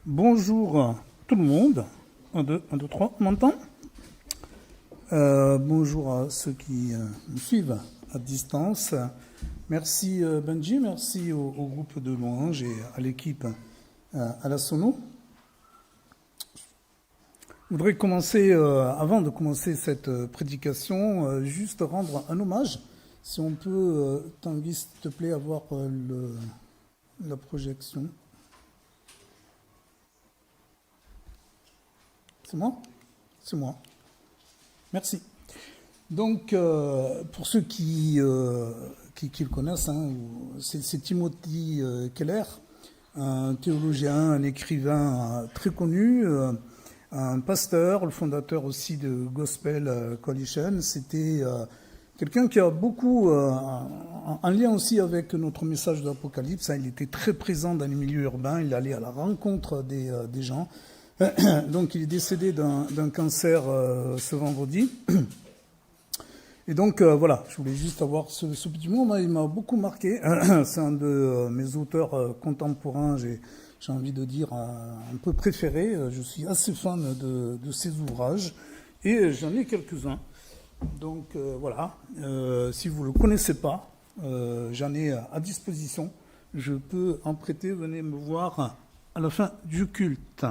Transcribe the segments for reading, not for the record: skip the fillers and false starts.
Bonjour tout le monde. 1, 2, 1, 2, 3, on m'entend? Bonjour à ceux qui nous suivent à distance. Merci Benji, merci au groupe de louanges et à l'équipe à la sono. Je voudrais commencer, avant de commencer cette prédication, juste rendre un hommage. Si on peut, Tanguy, s'il te plaît, avoir la projection. C'est moi? C'est moi. Merci. Donc, pour ceux qui le connaissent, hein, c'est Timothy Keller, un théologien, un écrivain très connu, un pasteur, le fondateur aussi de Gospel Coalition. C'était quelqu'un qui a beaucoup, en lien aussi avec notre message de l'Apocalypse, hein, il était très présent dans les milieux urbains, il allait à la rencontre des gens. Donc il est décédé d'un cancer ce vendredi. Et donc voilà, je voulais juste avoir ce petit mot. Il m'a beaucoup marqué. C'est un de mes auteurs contemporains, j'ai envie de dire un peu préféré. Je suis assez fan de ses ouvrages et j'en ai quelques-uns. Donc voilà, si vous ne le connaissez pas, j'en ai à disposition. Je peux en prêter, venez me voir à la fin du culte.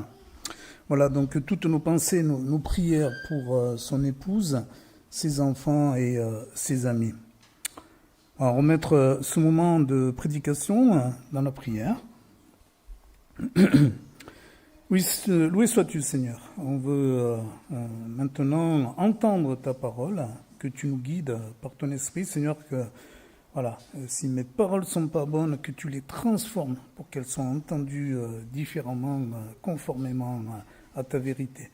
Voilà, donc toutes nos pensées, nos prières pour son épouse, ses enfants et ses amis. On va remettre ce moment de prédication dans la prière. Oui, loué sois-tu, Seigneur. On veut maintenant entendre ta parole, que tu nous guides par ton esprit, Seigneur, que voilà, si mes paroles ne sont pas bonnes, que tu les transformes pour qu'elles soient entendues différemment, conformément à ta vérité.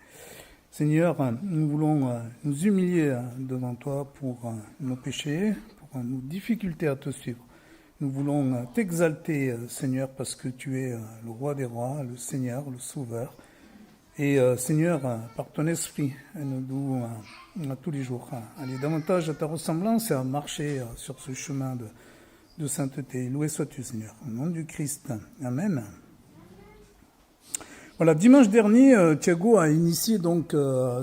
Seigneur, nous voulons nous humilier devant toi pour nos péchés, pour nos difficultés à te suivre. Nous voulons t'exalter, Seigneur, parce que tu es le roi des rois, le Seigneur, le Sauveur. Et Seigneur, par ton esprit, nous tous les jours aller davantage à ta ressemblance et à marcher sur ce chemin de sainteté. Loué sois-tu, Seigneur. Au nom du Christ. Amen. Voilà, dimanche dernier, Thiago a initié donc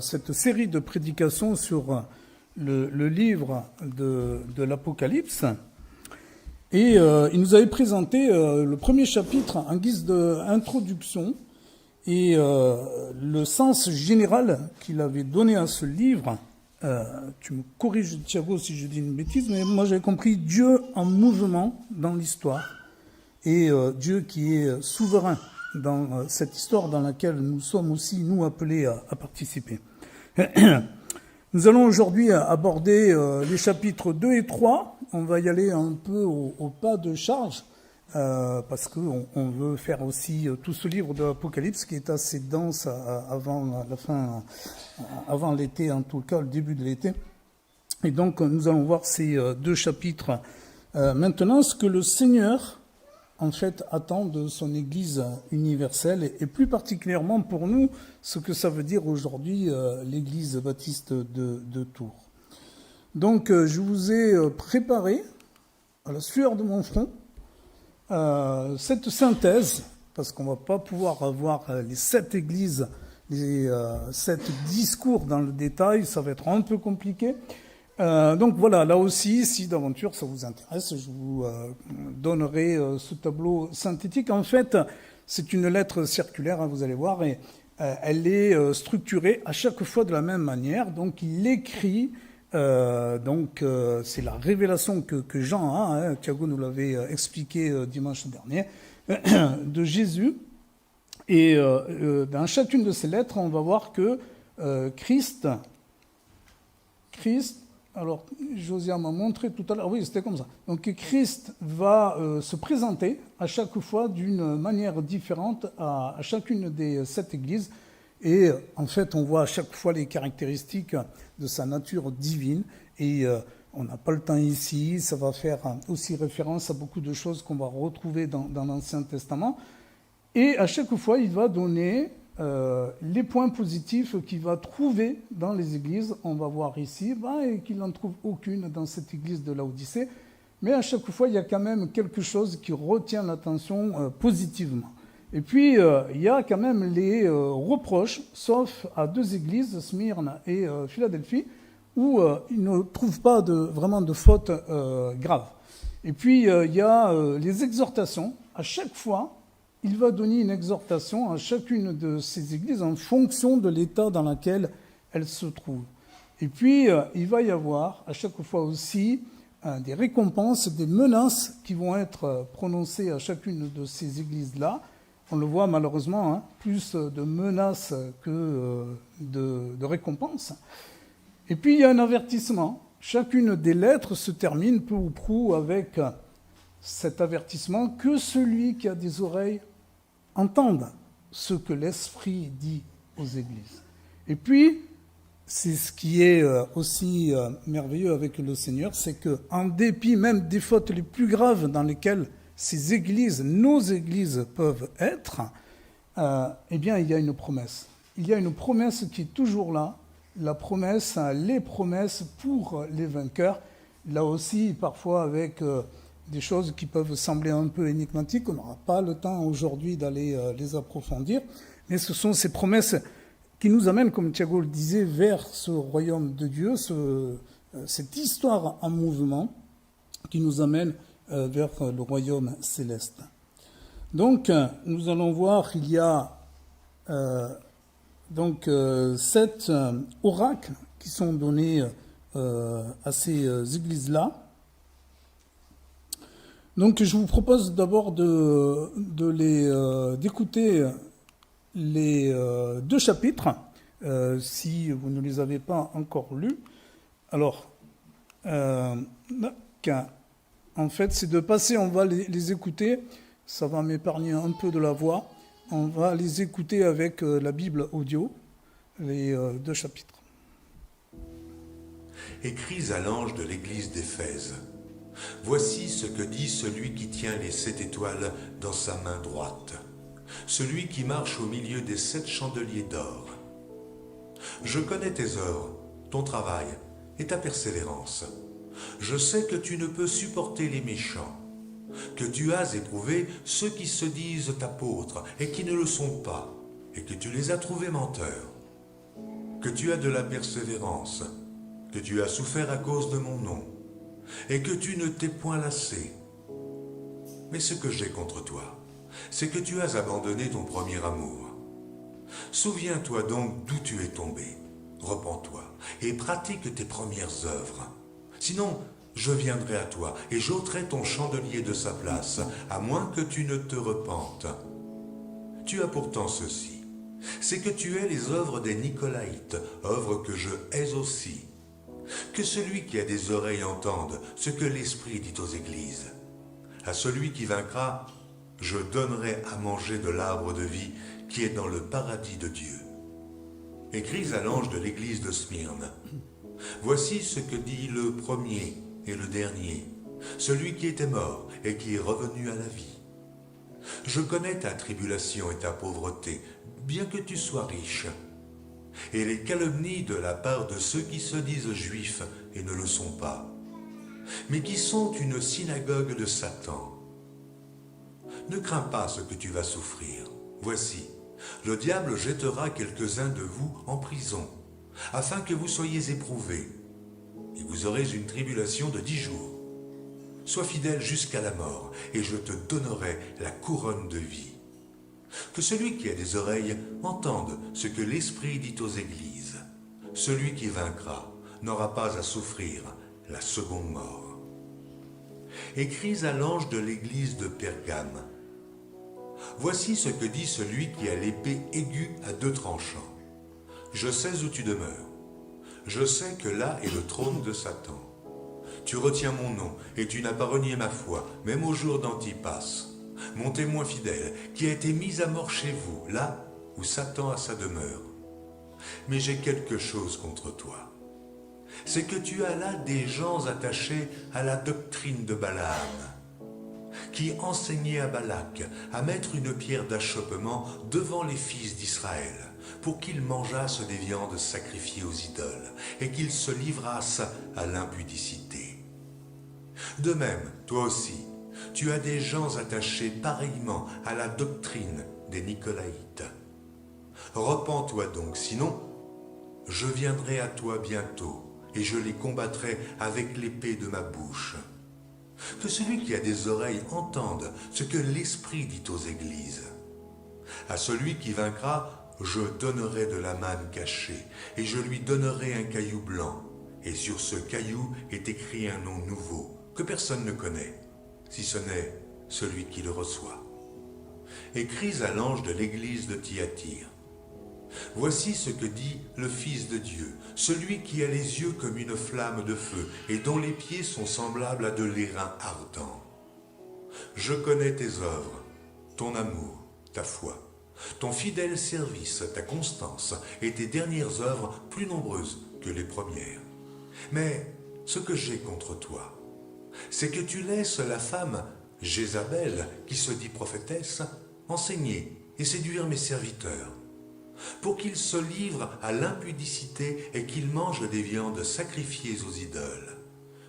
cette série de prédications sur le livre de l'Apocalypse. Et il nous avait présenté le premier chapitre en guise d'introduction et le sens général qu'il avait donné à ce livre. Tu me corriges, Thiago, si je dis une bêtise, mais moi j'avais compris Dieu en mouvement dans l'histoire et Dieu qui est souverain dans cette histoire dans laquelle nous sommes aussi, nous, appelés à participer. Nous allons aujourd'hui aborder les chapitres 2 et 3. On va y aller un peu au pas de charge, parce qu'on veut faire aussi tout ce livre de l'Apocalypse qui est assez dense avant la fin, avant l'été, en tout cas, le début de l'été. Et donc, nous allons voir ces deux chapitres maintenant, ce que le Seigneur en fait, attend de son Église universelle, et plus particulièrement pour nous, ce que ça veut dire aujourd'hui l'Église baptiste de Tours. Donc, je vous ai préparé, à la sueur de mon front, cette synthèse, parce qu'on ne va pas pouvoir avoir les 7 églises, les 7 discours dans le détail, ça va être un peu compliqué. Donc voilà, là aussi, si d'aventure ça vous intéresse, je vous donnerai ce tableau synthétique. En fait, c'est une lettre circulaire, hein, vous allez voir, et elle est structurée à chaque fois de la même manière. Donc il écrit, c'est la révélation que Jean a, hein, Thiago nous l'avait expliqué dimanche dernier, de Jésus. Et dans chacune de ces lettres, on va voir que Christ, alors, Josiah m'a montré tout à l'heure, oui, c'était comme ça. Donc, Christ va se présenter à chaque fois d'une manière différente à chacune des 7 églises. Et en fait, on voit à chaque fois les caractéristiques de sa nature divine. Et on n'a pas le temps ici, ça va faire aussi référence à beaucoup de choses qu'on va retrouver dans l'Ancien Testament. Et à chaque fois, il va donner les points positifs qu'il va trouver dans les églises. On va voir ici et qu'il n'en trouve aucune dans cette église de Laodicée. Mais à chaque fois, il y a quand même quelque chose qui retient l'attention positivement. Et puis, il y a quand même les reproches, sauf à 2 églises, Smyrne et Philadelphie, où ils ne trouvent pas vraiment de faute grave. Et puis, il y a les exhortations. À chaque fois, il va donner une exhortation à chacune de ces églises en fonction de l'état dans lequel elles se trouvent. Et puis, il va y avoir à chaque fois aussi des récompenses, des menaces qui vont être prononcées à chacune de ces églises-là. On le voit malheureusement, hein, plus de menaces que de récompenses. Et puis il y a un avertissement. Chacune des lettres se termine peu ou prou avec cet avertissement que celui qui a des oreilles entende ce que l'Esprit dit aux églises. Et puis, c'est ce qui est aussi merveilleux avec le Seigneur, c'est qu'en dépit même des fautes les plus graves dans lesquelles ces églises, nos églises peuvent être, eh bien, il y a une promesse. Il y a une promesse qui est toujours là, la promesse, les promesses pour les vainqueurs. Là aussi, parfois avec des choses qui peuvent sembler un peu énigmatiques, on n'aura pas le temps aujourd'hui d'aller les approfondir, mais ce sont ces promesses qui nous amènent, comme Thiago le disait, vers ce royaume de Dieu, cette histoire en mouvement qui nous amène vers le royaume céleste. Donc, nous allons voir qu'il y a 7 oracles qui sont donnés à ces églises-là. Donc, je vous propose d'abord d'écouter les 2 chapitres, si vous ne les avez pas encore lus. Alors, en fait, c'est de passer, on va les écouter, ça va m'épargner un peu de la voix, on va les écouter avec la Bible audio, les 2 chapitres. Écris à l'ange de l'église d'Éphèse. Voici ce que dit celui qui tient les 7 étoiles dans sa main droite, celui qui marche au milieu des 7 chandeliers d'or. Je connais tes œuvres, ton travail et ta persévérance. Je sais que tu ne peux supporter les méchants, que tu as éprouvé ceux qui se disent apôtres et qui ne le sont pas, et que tu les as trouvés menteurs, que tu as de la persévérance, que tu as souffert à cause de mon nom, et que tu ne t'es point lassé. Mais ce que j'ai contre toi, c'est que tu as abandonné ton premier amour. Souviens-toi donc d'où tu es tombé, repens-toi, et pratique tes premières œuvres. Sinon, je viendrai à toi et j'ôterai ton chandelier de sa place, à moins que tu ne te repentes. Tu as pourtant ceci, c'est que tu hais les œuvres des Nicolaïtes, œuvres que je hais aussi. Que celui qui a des oreilles entende ce que l'Esprit dit aux églises. À celui qui vaincra, je donnerai à manger de l'arbre de vie qui est dans le paradis de Dieu. Écris à l'ange de l'église de Smyrne. Voici ce que dit le premier et le dernier, celui qui était mort et qui est revenu à la vie. Je connais ta tribulation et ta pauvreté, bien que tu sois riche, et les calomnies de la part de ceux qui se disent juifs et ne le sont pas, mais qui sont une synagogue de Satan. Ne crains pas ce que tu vas souffrir. Voici, le diable jettera quelques-uns de vous en prison, afin que vous soyez éprouvés, et vous aurez une tribulation de 10 jours. Sois fidèle jusqu'à la mort, et je te donnerai la couronne de vie. Que celui qui a des oreilles entende ce que l'Esprit dit aux églises. Celui qui vaincra n'aura pas à souffrir la seconde mort. Écris à l'ange de l'église de Pergame. Voici ce que dit celui qui a l'épée aiguë à 2 tranchants. Je sais où tu demeures. Je sais que là est le trône de Satan. Tu retiens mon nom et tu n'as pas renié ma foi, même au jour d'Antipas, mon témoin fidèle, qui a été mis à mort chez vous, là où Satan a sa demeure. Mais j'ai quelque chose contre toi. C'est que tu as là des gens attachés à la doctrine de Balaam, qui enseignait à Balak à mettre une pierre d'achoppement devant les fils d'Israël, pour qu'ils mangeassent des viandes sacrifiées aux idoles, et qu'ils se livrassent à l'impudicité. De même, toi aussi, tu as des gens attachés pareillement à la doctrine des Nicolaïtes. Repens-toi donc, sinon, je viendrai à toi bientôt, et je les combattrai avec l'épée de ma bouche. Que celui qui a des oreilles entende ce que l'Esprit dit aux églises. À celui qui vaincra, je donnerai de la manne cachée, et je lui donnerai un caillou blanc, et sur ce caillou est écrit un nom nouveau, que personne ne connaît, si ce n'est celui qui le reçoit. Écris à l'ange de l'église de Thyatire. Voici ce que dit le Fils de Dieu, celui qui a les yeux comme une flamme de feu et dont les pieds sont semblables à de l'airain ardent. Je connais tes œuvres, ton amour, ta foi, ton fidèle service, ta constance et tes dernières œuvres plus nombreuses que les premières. Mais ce que j'ai contre toi, c'est que tu laisses la femme Jézabel, qui se dit prophétesse, enseigner et séduire mes serviteurs, pour qu'ils se livrent à l'impudicité et qu'ils mangent des viandes sacrifiées aux idoles.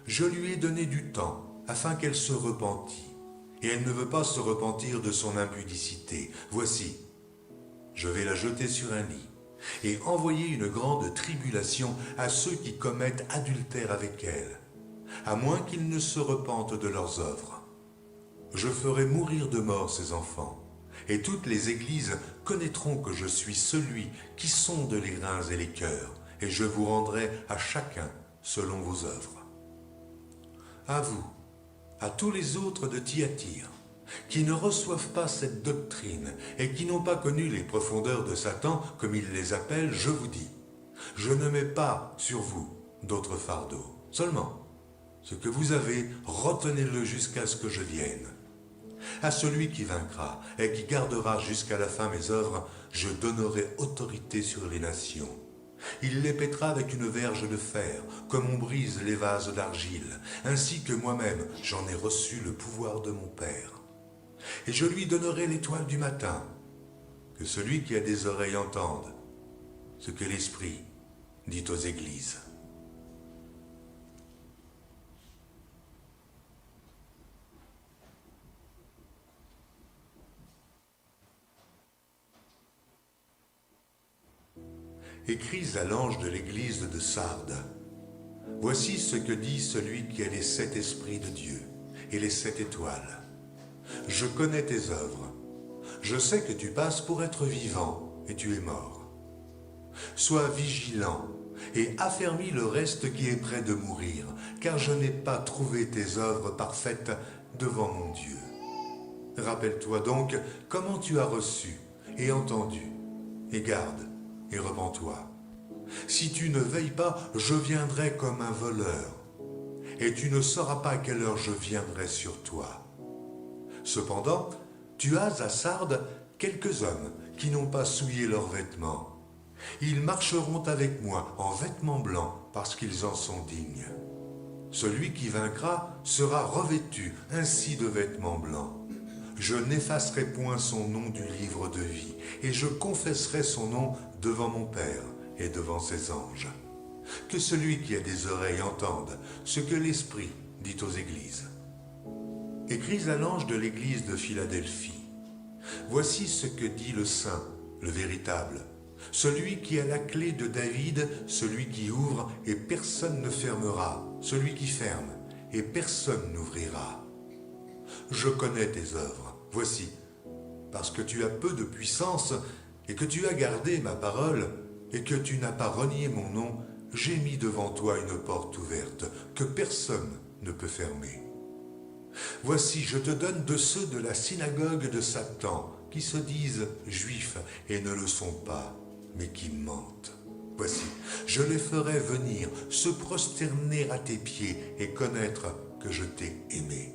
Je lui ai donné du temps afin qu'elle se repentît, et elle ne veut pas se repentir de son impudicité. Voici, je vais la jeter sur un lit et envoyer une grande tribulation à ceux qui commettent adultère avec elle, à moins qu'ils ne se repentent de leurs œuvres. Je ferai mourir de mort ces enfants, et toutes les églises connaîtront que je suis celui qui sonde les reins et les cœurs, et je vous rendrai à chacun selon vos œuvres. À vous, à tous les autres de Thyatire, qui ne reçoivent pas cette doctrine et qui n'ont pas connu les profondeurs de Satan, comme il les appelle, je vous dis, je ne mets pas sur vous d'autres fardeaux. Seulement, ce que vous avez, retenez-le jusqu'à ce que je vienne. À celui qui vaincra et qui gardera jusqu'à la fin mes œuvres, je donnerai autorité sur les nations. Il les pètera avec une verge de fer, comme on brise les vases d'argile, ainsi que moi-même j'en ai reçu le pouvoir de mon Père. Et je lui donnerai l'étoile du matin. Que celui qui a des oreilles entende ce que l'Esprit dit aux églises. Écris à l'ange de l'église de Sardes. Voici ce que dit celui qui a les 7 esprits de Dieu et les 7 étoiles. Je connais tes œuvres. Je sais que tu passes pour être vivant et tu es mort. Sois vigilant et affermis le reste qui est près de mourir, car je n'ai pas trouvé tes œuvres parfaites devant mon Dieu. Rappelle-toi donc comment tu as reçu et entendu, et garde et repens-toi. Si tu ne veilles pas, je viendrai comme un voleur, et tu ne sauras pas à quelle heure je viendrai sur toi. Cependant, tu as à Sardes quelques hommes qui n'ont pas souillé leurs vêtements. Ils marcheront avec moi en vêtements blancs parce qu'ils en sont dignes. Celui qui vaincra sera revêtu ainsi de vêtements blancs. Je n'effacerai point son nom du livre de vie, et je confesserai son nom devant mon Père et devant ses anges. Que celui qui a des oreilles entende ce que l'Esprit dit aux églises. Écris à l'ange de l'église de Philadelphie. Voici ce que dit le Saint, le véritable, celui qui a la clé de David, celui qui ouvre et personne ne fermera, celui qui ferme et personne n'ouvrira. Je connais tes œuvres, voici, parce que tu as peu de puissance et que tu as gardé ma parole et que tu n'as pas renié mon nom, j'ai mis devant toi une porte ouverte que personne ne peut fermer. Voici, je te donne de ceux de la synagogue de Satan, qui se disent juifs et ne le sont pas, mais qui mentent. Voici, je les ferai venir, se prosterner à tes pieds et connaître que je t'ai aimé.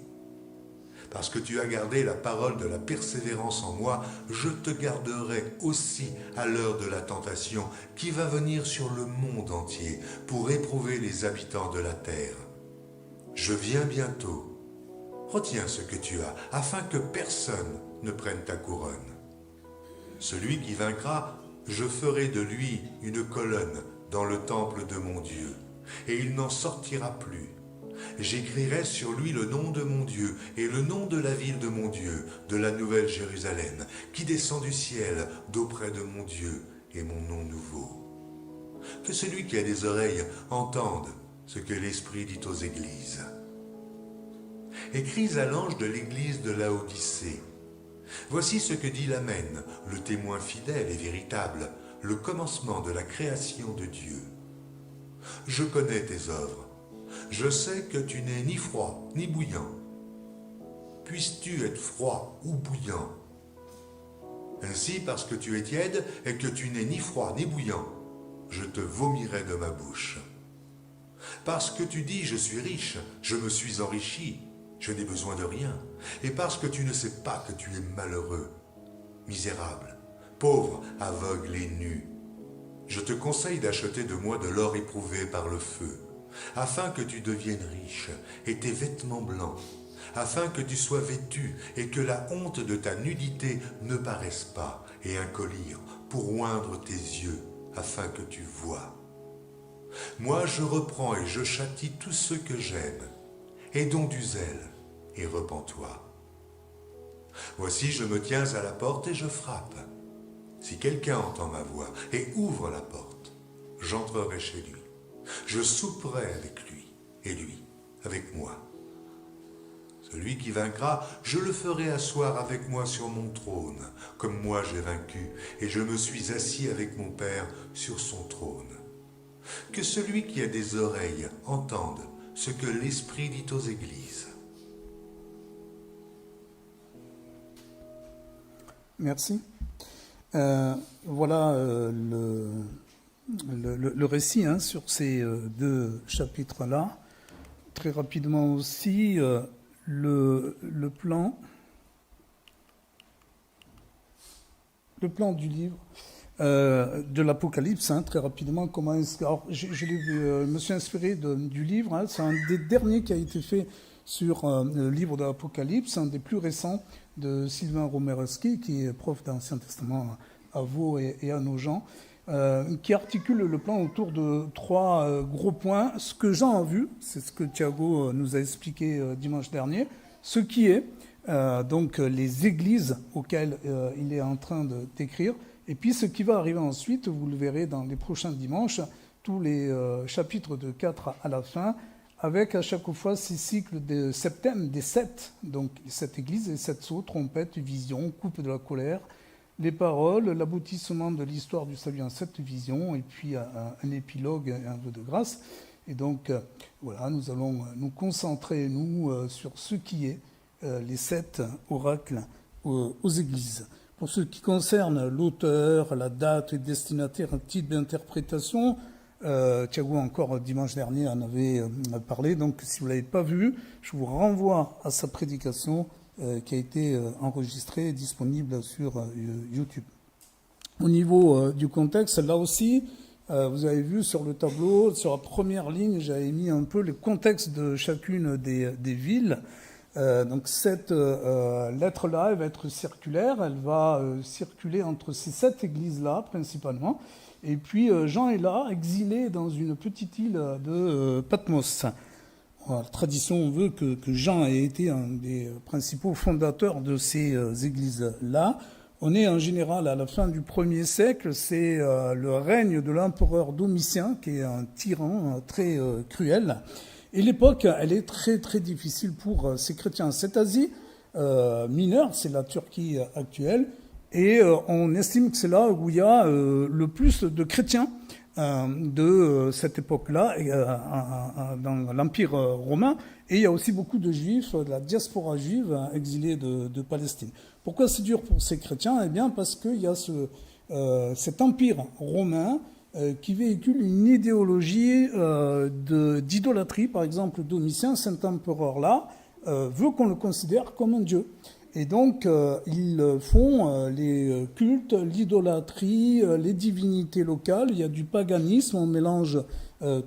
Parce que tu as gardé la parole de la persévérance en moi, je te garderai aussi à l'heure de la tentation qui va venir sur le monde entier pour éprouver les habitants de la terre. Je viens bientôt. Retiens ce que tu as, afin que personne ne prenne ta couronne. Celui qui vaincra, je ferai de lui une colonne dans le temple de mon Dieu, et il n'en sortira plus. J'écrirai sur lui le nom de mon Dieu et le nom de la ville de mon Dieu, de la nouvelle Jérusalem, qui descend du ciel d'auprès de mon Dieu et mon nom nouveau. Que celui qui a des oreilles entende ce que l'Esprit dit aux églises. Écris à l'ange de l'église de Laodicée. Voici ce que dit l'Amen, le témoin fidèle et véritable, le commencement de la création de Dieu. Je connais tes œuvres. Je sais que tu n'es ni froid ni bouillant. Puisses-tu être froid ou bouillant? Ainsi, parce que tu es tiède et que tu n'es ni froid ni bouillant, je te vomirai de ma bouche. Parce que tu dis, je suis riche, je me suis enrichi, je n'ai besoin de rien. Et parce que tu ne sais pas que tu es malheureux, misérable, pauvre, aveugle et nu, je te conseille d'acheter de moi de l'or éprouvé par le feu, afin que tu deviennes riche et tes vêtements blancs, afin que tu sois vêtu et que la honte de ta nudité ne paraisse pas, et un collier pour oindre tes yeux, afin que tu vois. Moi je reprends et je châtie tous ceux que j'aime. Aie donc du zèle et repens-toi. Voici, je me tiens à la porte et je frappe. Si quelqu'un entend ma voix et ouvre la porte, j'entrerai chez lui. Je souperai avec lui et lui avec moi. Celui qui vaincra, je le ferai asseoir avec moi sur mon trône, comme moi j'ai vaincu, et je me suis assis avec mon Père sur son trône. Que celui qui a des oreilles entende ce que l'Esprit dit aux églises. Merci. Voilà le récit sur ces deux chapitres-là. Très rapidement aussi, le plan du livre de l'Apocalypse, très rapidement. Alors, je me suis inspiré du livre. C'est un des derniers qui a été fait sur le livre de l'Apocalypse, un des plus récents de Sylvain Romerski, qui est prof d'Ancien Testament à Vaud et à Nogent, qui articule le plan autour de trois gros points. Ce que Jean a vu, c'est ce que Thiago nous a expliqué dimanche dernier, ce qui est donc les églises auxquelles il est en train de décrire, et puis ce qui va arriver ensuite, vous le verrez dans les prochains dimanches, tous les chapitres de 4 à la fin, avec à chaque fois ces cycles de septèmes, des sept, donc les sept églises, les sept sceaux, trompette, vision, coupe de la colère, les paroles, l'aboutissement de l'histoire du salut en sept visions, et puis un épilogue et un vœu de grâce. Et donc, voilà, nous allons nous concentrer, sur ce qui est les sept oracles aux églises. Pour ce qui concerne l'auteur, la date, les destinataires, un type d'interprétation, Thiago encore dimanche dernier en avait parlé, donc si vous ne l'avez pas vu, je vous renvoie à sa prédication qui a été enregistrée et disponible sur YouTube. Au niveau du contexte, là aussi, vous avez vu sur le tableau, sur la première ligne, j'avais mis un peu le contexte de chacune des villes. Donc cette lettre-là, elle va être circulaire, elle va circuler entre ces sept églises-là principalement. Et puis Jean est là, exilé dans une petite île de Patmos. La tradition veut que Jean ait été un des principaux fondateurs de ces églises-là. On est en général à la fin du 1er siècle, c'est le règne de l'empereur Domitien, qui est un tyran très cruel. Et l'époque, elle est très très difficile pour ces chrétiens. Cette Asie mineure, c'est la Turquie actuelle, et on estime que c'est là où il y a le plus de chrétiens de cette époque-là, dans l'Empire romain, et il y a aussi beaucoup de juifs, de la diaspora juive exilée de Palestine. Pourquoi c'est dur pour ces chrétiens? Eh bien parce qu'il y a cet empire romain qui véhicule une idéologie d'idolâtrie. Par exemple, Domitien, cet empereur-là, veut qu'on le considère comme un dieu. Et donc, ils font les cultes, l'idolâtrie, les divinités locales. Il y a du paganisme, on mélange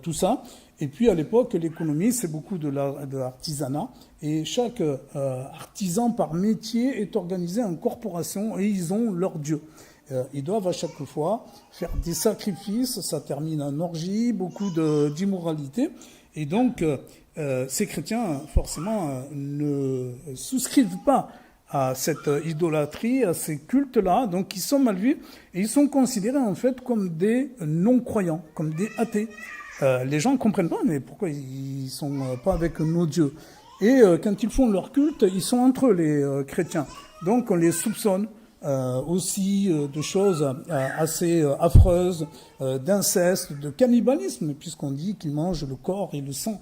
tout ça. Et puis, à l'époque, l'économie, c'est beaucoup de l'artisanat. Et chaque artisan par métier est organisé en corporation et ils ont leur dieu. Ils doivent à chaque fois faire des sacrifices, ça termine en orgie, beaucoup d'immoralité. Et donc, ces chrétiens, forcément, ne souscrivent pas à cette idolâtrie, à ces cultes-là, donc ils sont mal vus, et ils sont considérés en fait comme des non-croyants, comme des athées. Les gens ne comprennent pas, mais pourquoi ils sont pas avec nos dieux? Et quand ils font leur culte, ils sont entre eux, les chrétiens. Donc on les soupçonne aussi de choses assez affreuses, d'inceste, de cannibalisme, puisqu'on dit qu'ils mangent le corps et le sang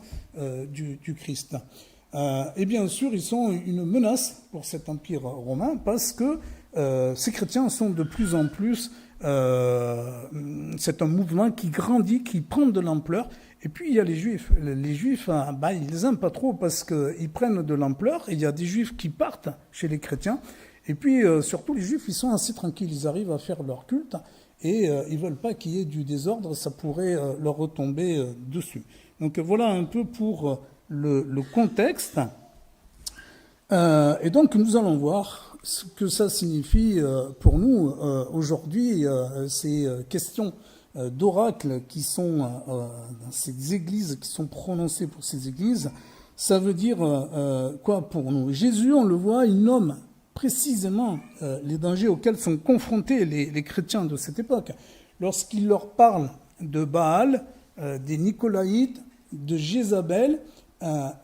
du Christ. Et bien sûr, ils sont une menace pour cet empire romain, parce que ces chrétiens sont de plus en plus... c'est un mouvement qui grandit, qui prend de l'ampleur. Et puis il y a les Juifs. Les Juifs, ils les aiment pas trop parce qu'ils prennent de l'ampleur. Et il y a des Juifs qui partent chez les chrétiens. Et puis surtout les Juifs, ils sont assez tranquilles. Ils arrivent à faire leur culte et ils veulent pas qu'il y ait du désordre. Ça pourrait leur retomber dessus. Donc voilà un peu pour le contexte. Et donc nous allons voir ce que ça signifie pour nous aujourd'hui, ces questions d'oracle qui sont dans ces églises, qui sont prononcées pour ces églises. Ça veut dire quoi pour nous? Jésus, on le voit, il nomme précisément les dangers auxquels sont confrontés les chrétiens de cette époque. Lorsqu'il leur parle de Baal, des Nicolaïtes, de Jézabel,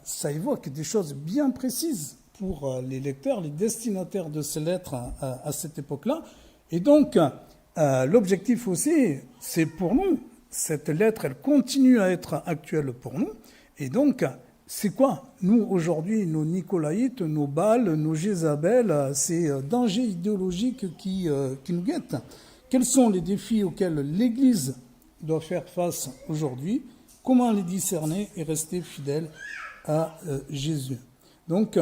ça évoque des choses bien précises pour les lecteurs, les destinataires de ces lettres à cette époque-là. Et donc, l'objectif aussi, c'est pour nous. Cette lettre, elle continue à être actuelle pour nous. Et donc, c'est quoi, nous, aujourd'hui, nos Nicolaïtes, nos Baals, nos Jézabel, ces dangers idéologiques qui nous guettent? Quels sont les défis auxquels l'Église doit faire face aujourd'hui? Comment les discerner et rester fidèle à Jésus? Donc,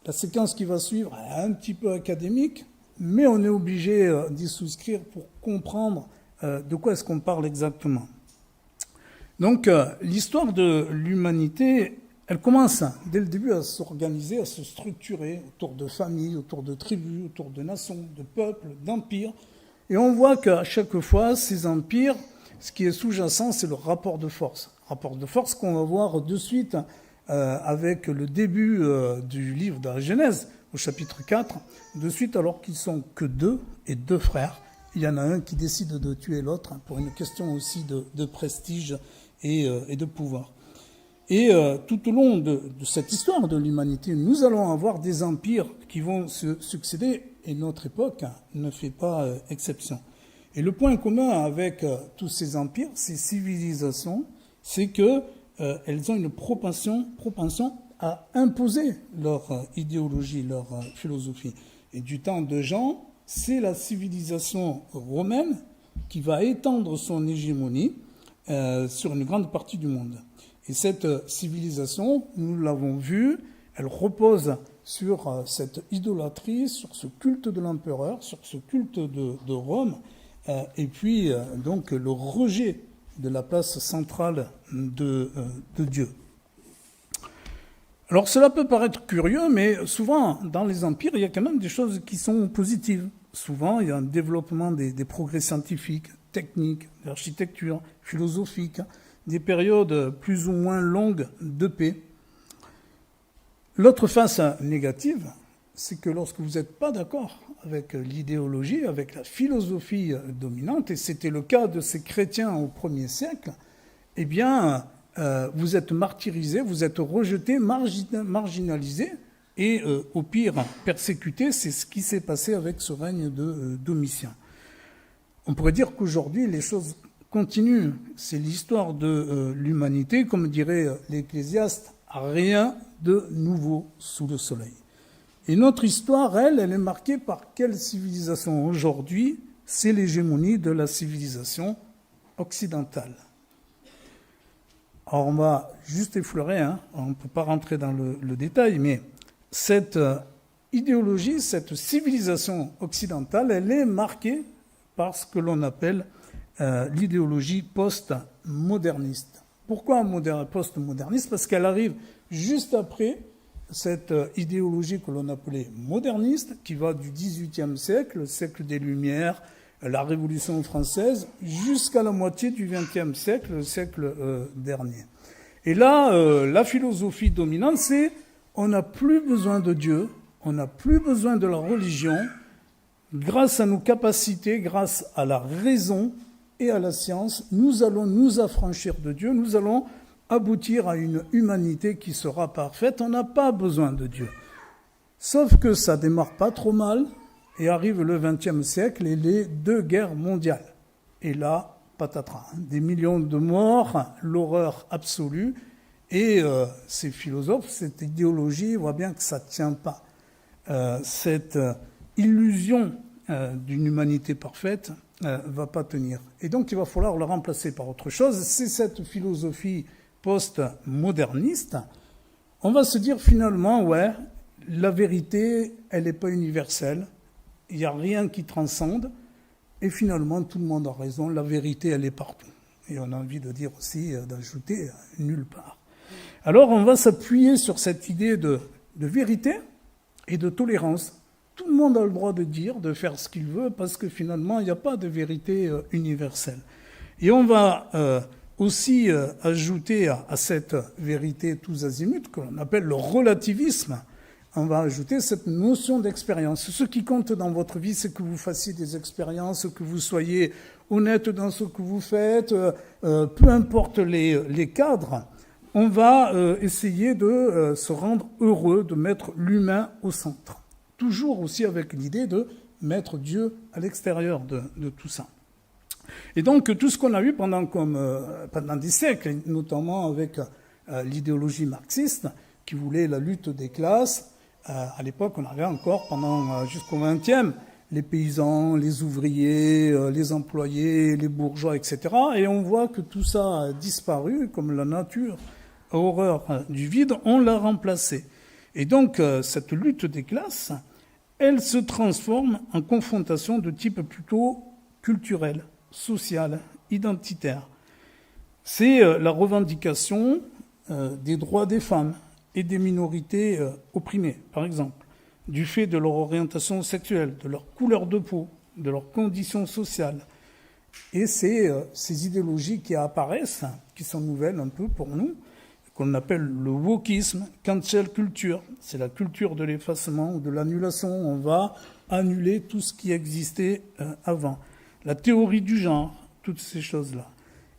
la séquence qui va suivre est un petit peu académique, mais on est obligé d'y souscrire pour comprendre de quoi est-ce qu'on parle exactement. Donc, l'histoire de l'humanité, elle commence dès le début à s'organiser, à se structurer autour de familles, autour de tribus, autour de nations, de peuples, d'empires. Et on voit qu'à chaque fois, ces empires, ce qui est sous-jacent, c'est le rapport de force. Rapport de force qu'on va voir de suite avec le début du livre de la Genèse, au chapitre 4, de suite alors qu'ils sont que deux et deux frères. Il y en a un qui décide de tuer l'autre pour une question aussi de prestige et de pouvoir. Et tout au long de cette histoire de l'humanité, nous allons avoir des empires qui vont se succéder et notre époque ne fait pas exception. Et le point commun avec tous ces empires, ces civilisations, c'est que elles ont une propension à imposer leur idéologie, leur philosophie. Et du temps de Jean, c'est la civilisation romaine qui va étendre son hégémonie sur une grande partie du monde. Et cette civilisation, nous l'avons vu, elle repose sur cette idolâtrie, sur ce culte de l'empereur, sur ce culte de Rome, et puis donc le rejet de la place centrale de Dieu. Alors cela peut paraître curieux, mais souvent dans les empires, il y a quand même des choses qui sont positives. Souvent, il y a un développement des progrès scientifiques, techniques, d'architecture, philosophiques, des périodes plus ou moins longues de paix. L'autre face négative, c'est que lorsque vous n'êtes pas d'accord avec l'idéologie, avec la philosophie dominante, et c'était le cas de ces chrétiens au 1er siècle, eh bien, vous êtes martyrisés, vous êtes rejetés, marginalisés, et au pire, persécutés. C'est ce qui s'est passé avec ce règne de Domitien. On pourrait dire qu'aujourd'hui, les choses continuent. C'est l'histoire de l'humanité, comme dirait l'Ecclésiaste, rien de nouveau sous le soleil. Et notre histoire, elle est marquée par quelle civilisation aujourd'hui? C'est l'hégémonie de la civilisation occidentale. Alors on va juste effleurer, on ne peut pas rentrer dans le détail, mais cette idéologie, cette civilisation occidentale, elle est marquée par ce que l'on appelle l'idéologie post-moderniste. Pourquoi post-moderniste? Parce qu'elle arrive juste après cette idéologie que l'on appelait moderniste, qui va du XVIIIe siècle, le siècle des Lumières, la Révolution française, jusqu'à la moitié du XXe siècle, le siècle dernier. Et là, la philosophie dominante, c'est on n'a plus besoin de Dieu, on n'a plus besoin de la religion. Grâce à nos capacités, grâce à la raison et à la science, nous allons nous affranchir de Dieu, nous allons aboutir à une humanité qui sera parfaite. On n'a pas besoin de Dieu. Sauf que ça démarre pas trop mal, et arrive le XXe siècle et les 2 guerres mondiales. Et là, patatras, des millions de morts, l'horreur absolue, et ces philosophes, cette idéologie, voient bien que ça ne tient pas. Cette illusion d'une humanité parfaite va pas tenir. Et donc il va falloir le remplacer par autre chose. C'est cette philosophie post-moderniste. On va se dire finalement, ouais, la vérité, elle n'est pas universelle. Il n'y a rien qui transcende. Et finalement, tout le monde a raison. La vérité, elle est partout. Et on a envie de dire aussi, d'ajouter nulle part. Alors on va s'appuyer sur cette idée de vérité et de tolérance. Tout le monde a le droit de dire, de faire ce qu'il veut, parce que finalement, il n'y a pas de vérité universelle. Et on va aussi ajouter à cette vérité tous azimuts, que l'on appelle le relativisme, on va ajouter cette notion d'expérience. Ce qui compte dans votre vie, c'est que vous fassiez des expériences, que vous soyez honnête dans ce que vous faites, peu importe les cadres. On va essayer de se rendre heureux, de mettre l'humain au centre. Toujours aussi avec l'idée de mettre Dieu à l'extérieur de tout ça. Et donc, tout ce qu'on a vu pendant des siècles, notamment avec l'idéologie marxiste, qui voulait la lutte des classes, à l'époque, on avait encore, jusqu'au XXe, les paysans, les ouvriers, les employés, les bourgeois, etc. Et on voit que tout ça a disparu, comme la nature a horreur du vide, on l'a remplacé. Et donc, cette lutte des classes, elle se transforme en confrontation de type plutôt culturel, social, identitaire. C'est la revendication des droits des femmes et des minorités opprimées, par exemple, du fait de leur orientation sexuelle, de leur couleur de peau, de leurs conditions sociales. Et c'est ces idéologies qui apparaissent, qui sont nouvelles un peu pour nous, qu'on appelle le wokisme, cancel culture. C'est la culture de l'effacement ou de l'annulation. On va annuler tout ce qui existait avant. La théorie du genre, toutes ces choses-là.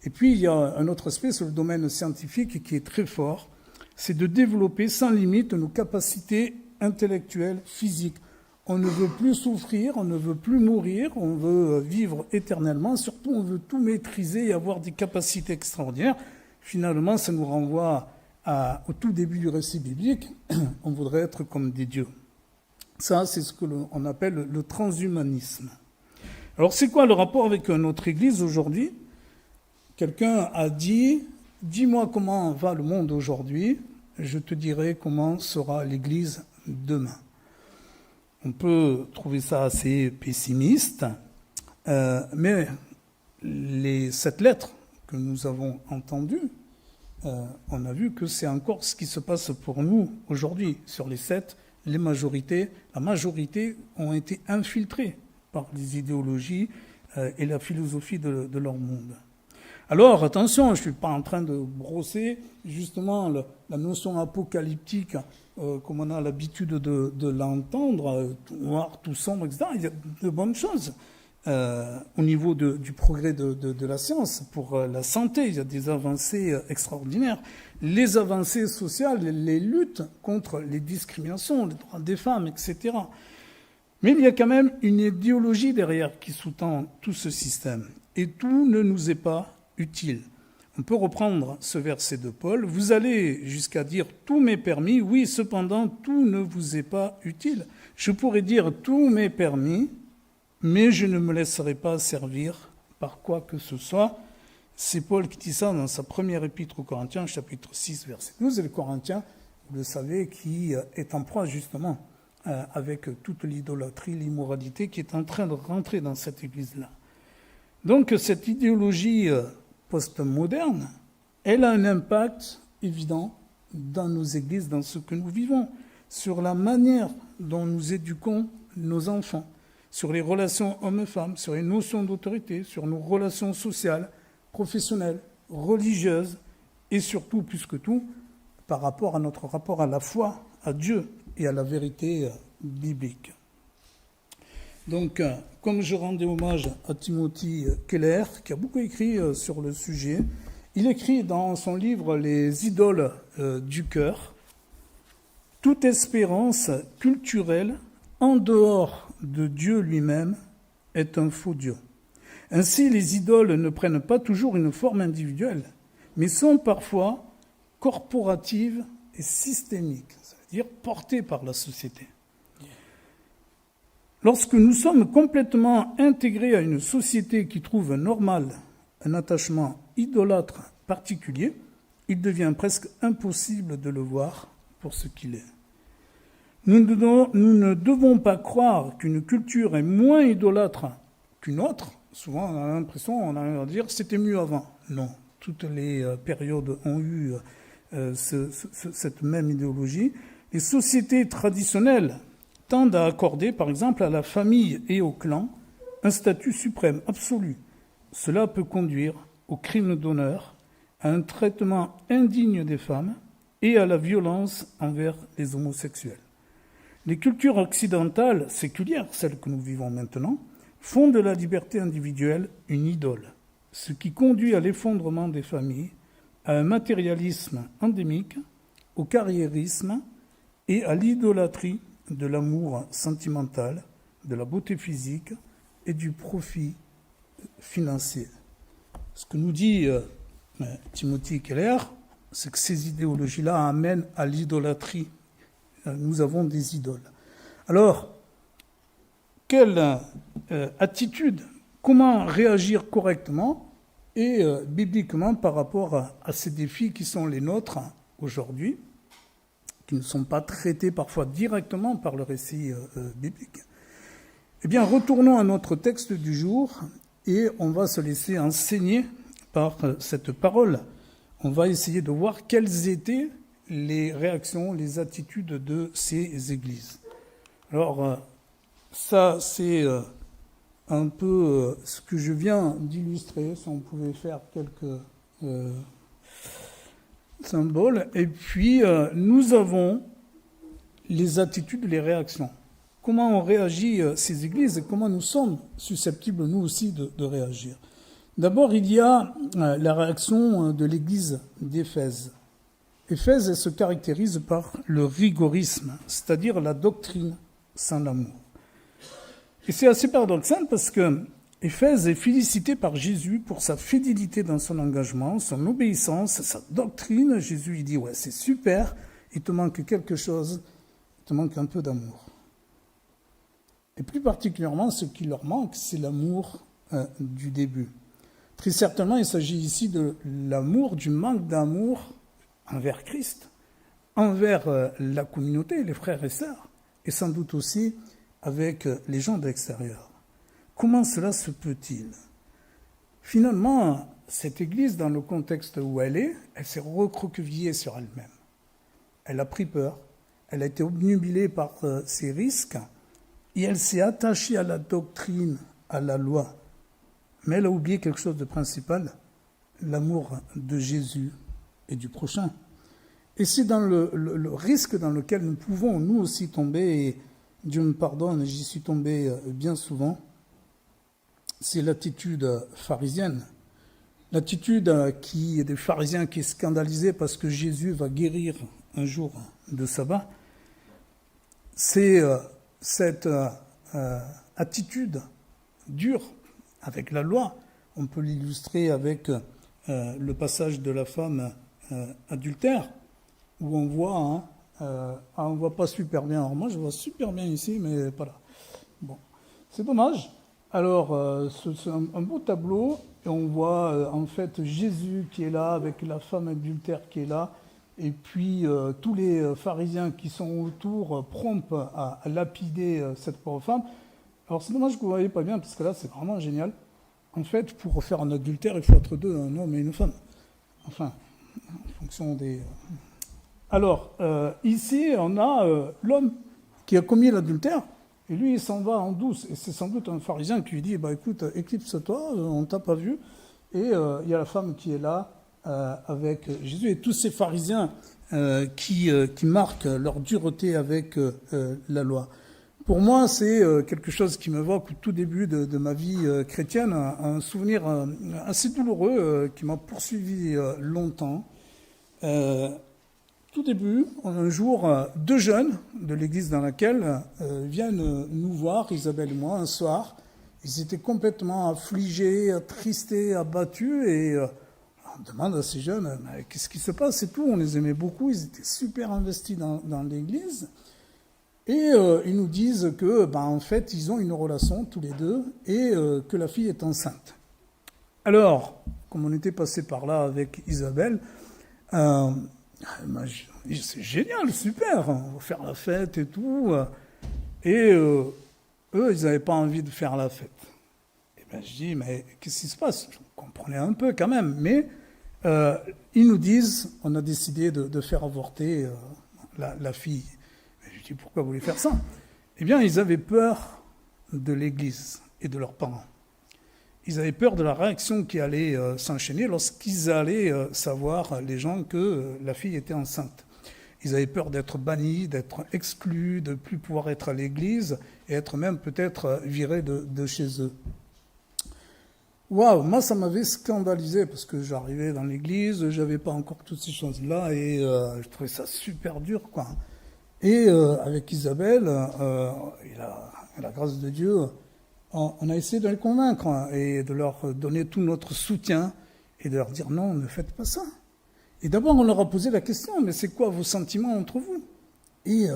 Et puis, il y a un autre aspect sur le domaine scientifique qui est très fort, c'est de développer sans limite nos capacités intellectuelles, physiques. On ne veut plus souffrir, on ne veut plus mourir, on veut vivre éternellement. Surtout, on veut tout maîtriser et avoir des capacités extraordinaires. Finalement, ça nous renvoie au tout début du récit biblique. On voudrait être comme des dieux. Ça, c'est ce qu'on appelle le transhumanisme. Alors, c'est quoi le rapport avec notre Église aujourd'hui ? Quelqu'un a dit « Dis-moi comment va le monde aujourd'hui, je te dirai comment sera l'Église demain. » On peut trouver ça assez pessimiste, mais cette lettre que nous avons entendue, on a vu que c'est encore ce qui se passe pour nous aujourd'hui. Sur les 7, la majorité ont été infiltrées par les idéologies et la philosophie de leur monde. Alors, attention, je ne suis pas en train de brosser justement la notion apocalyptique comme on a l'habitude de l'entendre, tout noir, tout sombre, etc. Il y a de bonnes choses au niveau du progrès de la science. Pour la santé, il y a des avancées extraordinaires. Les avancées sociales, les luttes contre les discriminations, les droits des femmes, etc. Mais il y a quand même une idéologie derrière qui sous-tend tout ce système. Et tout ne nous est pas utile. On peut reprendre ce verset de Paul. Vous allez jusqu'à dire « tout m'est permis ». Oui, cependant, tout ne vous est pas utile. Je pourrais dire « tout m'est permis », mais je ne me laisserai pas servir par quoi que ce soit. C'est Paul qui dit ça dans sa première épître aux Corinthiens, chapitre 6, verset 12. Et le Corinthien, vous le savez, qui est en proie justement avec toute l'idolâtrie, l'immoralité qui est en train de rentrer dans cette église-là. Donc cette idéologie postmoderne, elle a un impact évident dans nos églises, dans ce que nous vivons, sur la manière dont nous éduquons nos enfants, sur les relations hommes-femmes, sur les notions d'autorité, sur nos relations sociales, professionnelles, religieuses et surtout, plus que tout, par rapport à notre rapport à la foi, à Dieu et à la vérité biblique. Donc, comme je rendais hommage à Timothy Keller, qui a beaucoup écrit sur le sujet, il écrit dans son livre « Les idoles du cœur » « Toute espérance culturelle en dehors de Dieu lui-même est un faux Dieu. Ainsi, les idoles ne prennent pas toujours une forme individuelle, mais sont parfois corporatives et systémiques, c'est-à-dire portées par la société. Lorsque nous sommes complètement intégrés à une société qui trouve normal un attachement idolâtre particulier, il devient presque impossible de le voir pour ce qu'il est. Nous ne devons pas croire qu'une culture est moins idolâtre qu'une autre. Souvent, on a l'impression, on a à dire, c'était mieux avant. Non, toutes les périodes ont eu cette même idéologie. Les sociétés traditionnelles tendent à accorder, par exemple, à la famille et au clan un statut suprême, absolu. Cela peut conduire au crime d'honneur, à un traitement indigne des femmes et à la violence envers les homosexuels. Les cultures occidentales, séculières, celles que nous vivons maintenant, font de la liberté individuelle une idole, ce qui conduit à l'effondrement des familles, à un matérialisme endémique, au carriérisme et à l'idolâtrie de l'amour sentimental, de la beauté physique et du profit financier. Ce que nous dit Timothy Keller, c'est que ces idéologies-là amènent à l'idolâtrie. Nous avons des idoles. Alors, quelle attitude, comment réagir correctement et bibliquement par rapport à ces défis qui sont les nôtres aujourd'hui, qui ne sont pas traités parfois directement par le récit biblique? Eh bien, retournons à notre texte du jour et on va se laisser enseigner par cette parole. On va essayer de voir quelles étaient les réactions, les attitudes de ces églises. Alors, ça, c'est un peu ce que je viens d'illustrer, si on pouvait faire quelques symboles. Et puis, nous avons les attitudes, les réactions. Comment ont réagi ces églises et comment nous sommes susceptibles, nous aussi, de réagir. D'abord, il y a la réaction de l'église d'Éphèse. Éphèse se caractérise par le rigorisme, c'est-à-dire la doctrine sans l'amour. Et c'est assez paradoxal parce que Éphèse est félicité par Jésus pour sa fidélité dans son engagement, son obéissance, sa doctrine. Jésus, il dit, ouais, c'est super, il te manque quelque chose, il te manque un peu d'amour. Et plus particulièrement, ce qui leur manque, c'est l'amour du début. Très certainement, il s'agit ici de l'amour, du manque d'amour envers Christ, envers la communauté, les frères et sœurs, et sans doute aussi avec les gens de l'extérieur. Comment cela se peut-il? Finalement, cette Église, dans le contexte où elle s'est recroquevillée sur elle-même. Elle a pris peur, elle a été obnubilée par ses risques, et elle s'est attachée à la doctrine, à la loi. Mais elle a oublié quelque chose de principal, l'amour de Jésus et du prochain. Et c'est dans le risque dans lequel nous pouvons nous aussi tomber, et Dieu me pardonne, j'y suis tombé bien souvent, c'est l'attitude pharisienne. L'attitude des pharisiens qui est scandalisée parce que Jésus va guérir un jour de sabbat. C'est cette attitude dure avec la loi. On peut l'illustrer avec le passage de la femme adultère, où on voit, on ne voit pas super bien. Alors moi, je vois super bien ici, mais pas là. Bon, c'est dommage. Alors, c'est un beau tableau, et on voit en fait Jésus qui est là, avec la femme adultère qui est là, et puis tous les pharisiens qui sont autour, prompts à lapider cette pauvre femme. Alors c'est dommage que vous ne voyez pas bien, parce que là, c'est vraiment génial. En fait, pour faire un adultère, il faut être deux, un homme et une femme. Enfin, en fonction des... Alors, ici, on a l'homme qui a commis l'adultère, et lui, il s'en va en douce. Et c'est sans doute un pharisien qui lui dit, écoute, éclipse-toi, on ne t'a pas vu. Et il y a la femme qui est là, avec Jésus et tous ces pharisiens qui marquent leur dureté avec la loi. Pour moi, c'est quelque chose qui m'évoque au tout début de ma vie chrétienne, un souvenir assez douloureux qui m'a poursuivi longtemps. Tout début, un jour, deux jeunes de l'église dans laquelle viennent nous voir, Isabelle et moi, un soir. Ils étaient complètement affligés, attristés, abattus, et on demande à ces jeunes, mais qu'est-ce qui se passe et tout. On les aimait beaucoup, ils étaient super investis dans l'église. Et ils nous disent que, en fait, ils ont une relation tous les deux et que la fille est enceinte. Alors, comme on était passé par là avec Isabelle, c'est génial, super, on va faire la fête et tout. Et eux, ils n'avaient pas envie de faire la fête. Et je dis, mais qu'est-ce qui se passe? Je comprenais un peu quand même, mais ils nous disent, on a décidé de faire avorter la fille. Et je dis, pourquoi vous voulez faire ça? Eh bien, ils avaient peur de l'Église et de leurs parents. Ils avaient peur de la réaction qui allait s'enchaîner lorsqu'ils allaient savoir, les gens, que la fille était enceinte. Ils avaient peur d'être bannis, d'être exclus, de ne plus pouvoir être à l'église et être même peut-être virés de chez eux. Waouh, moi ça m'avait scandalisé parce que j'arrivais dans l'église, j'avais pas encore toutes ces choses-là et je trouvais ça super dur, quoi. Et avec Isabelle, et la grâce de Dieu, on a essayé de les convaincre et de leur donner tout notre soutien et de leur dire non, ne faites pas ça. Et d'abord, on leur a posé la question, mais c'est quoi vos sentiments entre vous? Et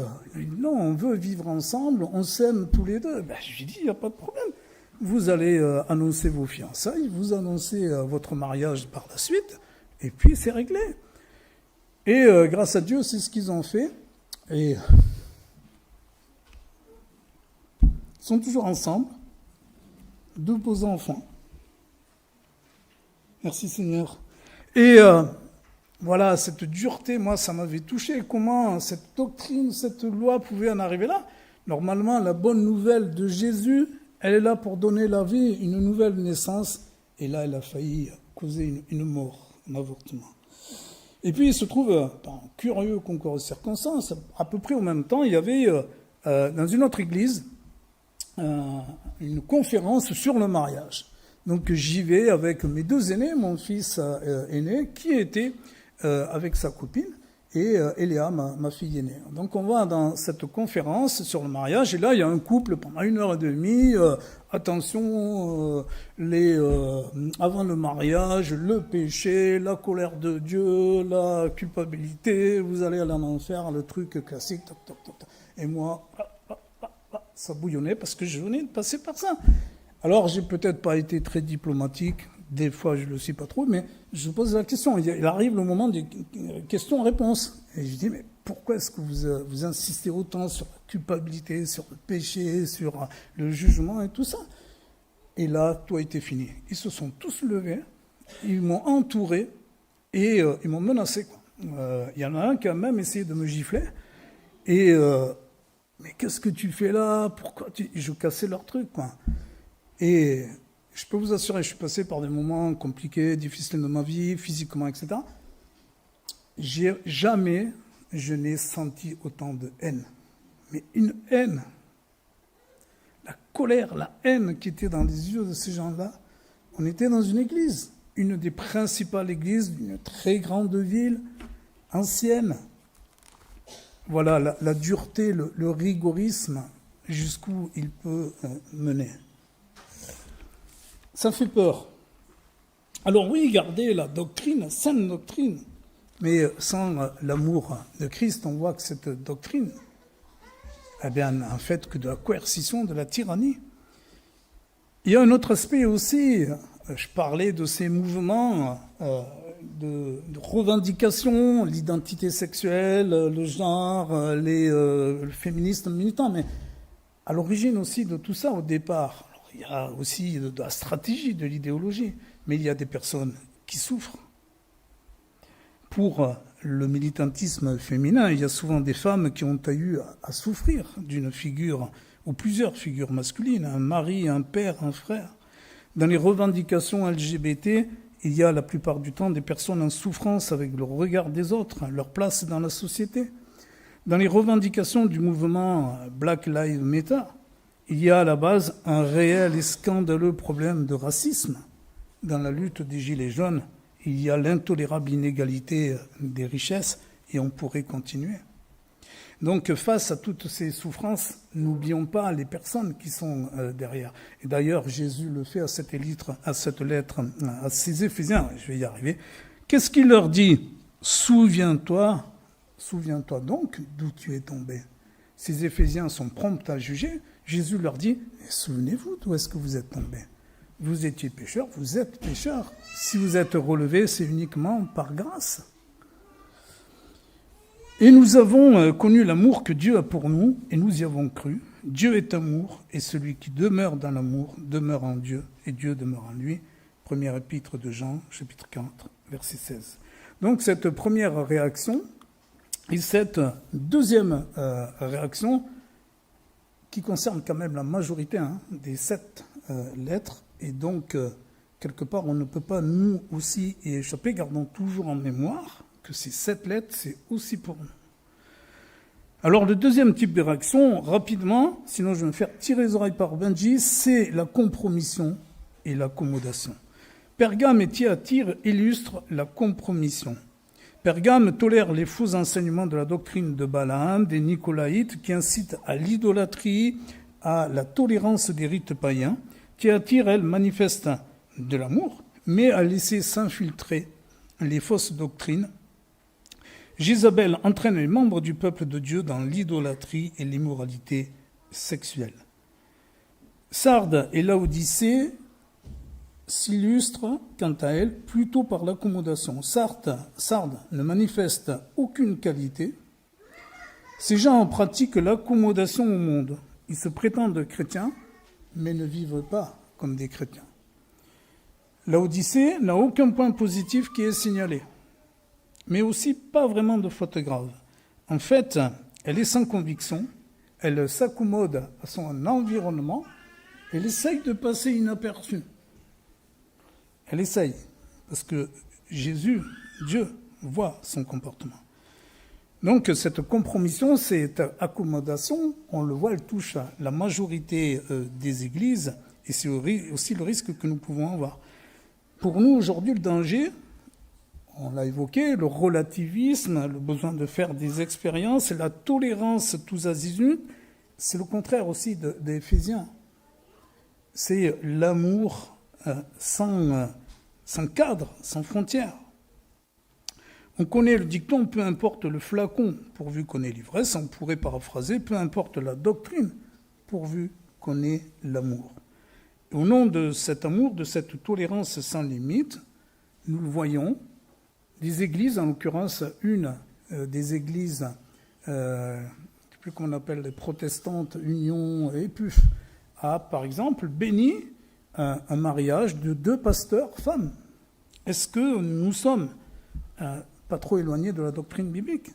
non, on veut vivre ensemble, on s'aime tous les deux. Je lui ai dit, il n'y a pas de problème. Vous allez annoncer vos fiançailles, vous annoncez votre mariage par la suite, et puis c'est réglé. Et grâce à Dieu, c'est ce qu'ils ont fait. Et ils sont toujours ensemble, deux beaux enfants. Merci Seigneur. Et voilà, cette dureté, moi, ça m'avait touché. Comment cette doctrine, cette loi pouvait en arriver là? Normalement, la bonne nouvelle de Jésus, elle est là pour donner la vie, une nouvelle naissance. Et là, elle a failli causer une mort, un avortement. Et puis, il se trouve, par un curieux concours de circonstances, à peu près au même temps, il y avait, dans une autre église, une conférence sur le mariage. Donc, j'y vais avec mes deux aînés, mon fils aîné, qui était avec sa copine, et Eléa, ma fille aînée. Donc on va dans cette conférence sur le mariage, et là il y a un couple pendant 1h30, attention, avant le mariage, le péché, la colère de Dieu, la culpabilité, vous allez aller en enfer, le truc classique, toc, toc, toc. Et moi, ça bouillonnait parce que je venais de passer par ça. Alors j'ai peut-être pas été très diplomatique, des fois je le suis pas trop, mais je pose la question. Il arrive le moment des questions-réponses. Et je dis, mais pourquoi est-ce que vous insistez autant sur la culpabilité, sur le péché, sur le jugement et tout ça? Et là, tout a été fini. Ils se sont tous levés, ils m'ont entouré et ils m'ont menacé, quoi. Il y en a un qui a même essayé de me gifler. Et mais qu'est-ce que tu fais là? Pourquoi je cassais leur truc, quoi. Et je peux vous assurer, je suis passé par des moments compliqués, difficiles de ma vie, physiquement, etc. Jamais je n'ai senti autant de haine. Mais une haine, la colère, la haine qui était dans les yeux de ces gens-là. On était dans une église, une des principales églises d'une très grande ville, ancienne. Voilà, la dureté, le rigorisme, jusqu'où il peut mener. Ça fait peur. Alors oui, gardez la doctrine, saine doctrine, mais sans l'amour de Christ, on voit que cette doctrine, eh bien, en fait, que de la coercition, de la tyrannie. Il y a un autre aspect aussi, je parlais de ces mouvements de revendication, l'identité sexuelle, le genre, le féminisme militant, mais à l'origine aussi de tout ça, au départ, il y a aussi de la stratégie, de l'idéologie, mais il y a des personnes qui souffrent. Pour le militantisme féminin, il y a souvent des femmes qui ont eu à souffrir d'une figure ou plusieurs figures masculines, un mari, un père, un frère. Dans les revendications LGBT, il y a la plupart du temps des personnes en souffrance avec le regard des autres, leur place dans la société. Dans les revendications du mouvement Black Lives Matter, il y a à la base un réel et scandaleux problème de racisme. Dans la lutte des Gilets jaunes, il y a l'intolérable inégalité des richesses et on pourrait continuer. Donc face à toutes ces souffrances, n'oublions pas les personnes qui sont derrière. Et d'ailleurs, Jésus le fait à cette lettre, à ces Éphésiens, je vais y arriver. Qu'est-ce qu'il leur dit ? Souviens-toi donc d'où tu es tombé. Ces Éphésiens sont prompts à juger. Jésus leur dit, souvenez-vous d'où est-ce que vous êtes tombés. Vous étiez pécheurs, vous êtes pécheurs. Si vous êtes relevés, c'est uniquement par grâce. Et nous avons connu l'amour que Dieu a pour nous, et nous y avons cru. Dieu est amour, et celui qui demeure dans l'amour demeure en Dieu, et Dieu demeure en lui. Première épître de Jean, chapitre 4, verset 16. Donc cette première réaction, et cette deuxième réaction, qui concerne quand même la majorité des 7 lettres, et donc quelque part on ne peut pas nous aussi y échapper, gardons toujours en mémoire que ces 7 lettres, c'est aussi pour nous. Alors le deuxième type de réaction, rapidement, sinon je vais me faire tirer les oreilles par Benji, c'est la compromission et l'accommodation. Pergame et Thyatire illustrent la compromission. Pergame tolère les faux enseignements de la doctrine de Balaam, des Nicolaïtes, qui incitent à l'idolâtrie, à la tolérance des rites païens. Thyatire, elle, manifeste de l'amour, mais a laissé s'infiltrer les fausses doctrines. Jézabel entraîne les membres du peuple de Dieu dans l'idolâtrie et l'immoralité sexuelle. Sardes et Laodicée s'illustrent, quant à elles, plutôt par l'accommodation. Sardes ne manifestent aucune qualité. Ces gens pratiquent l'accommodation au monde. Ils se prétendent chrétiens, mais ne vivent pas comme des chrétiens. Laodicée n'a aucun point positif qui est signalé, mais aussi pas vraiment de faute grave. En fait, elle est sans conviction, elle s'accommode à son environnement, elle essaye de passer inaperçue. Elle essaye, parce que Jésus, Dieu, voit son comportement. Donc cette compromission, cette accommodation, on le voit, elle touche la majorité des églises, et c'est aussi le risque que nous pouvons avoir. Pour nous, aujourd'hui, le danger, on l'a évoqué, le relativisme, le besoin de faire des expériences, la tolérance tous azimuts, c'est le contraire aussi des Éphésiens. C'est l'amour sans cadre, sans frontières. On connaît le dicton, peu importe le flacon, pourvu qu'on ait l'ivresse. On pourrait paraphraser, peu importe la doctrine, pourvu qu'on ait l'amour. Et au nom de cet amour, de cette tolérance sans limite, nous le voyons, des églises, en l'occurrence une des églises, je ne sais plus comment on appelle, les protestantes, Union et PUF, a par exemple béni un mariage de 2 pasteurs femmes. Est-ce que nous sommes pas trop éloignés de la doctrine biblique?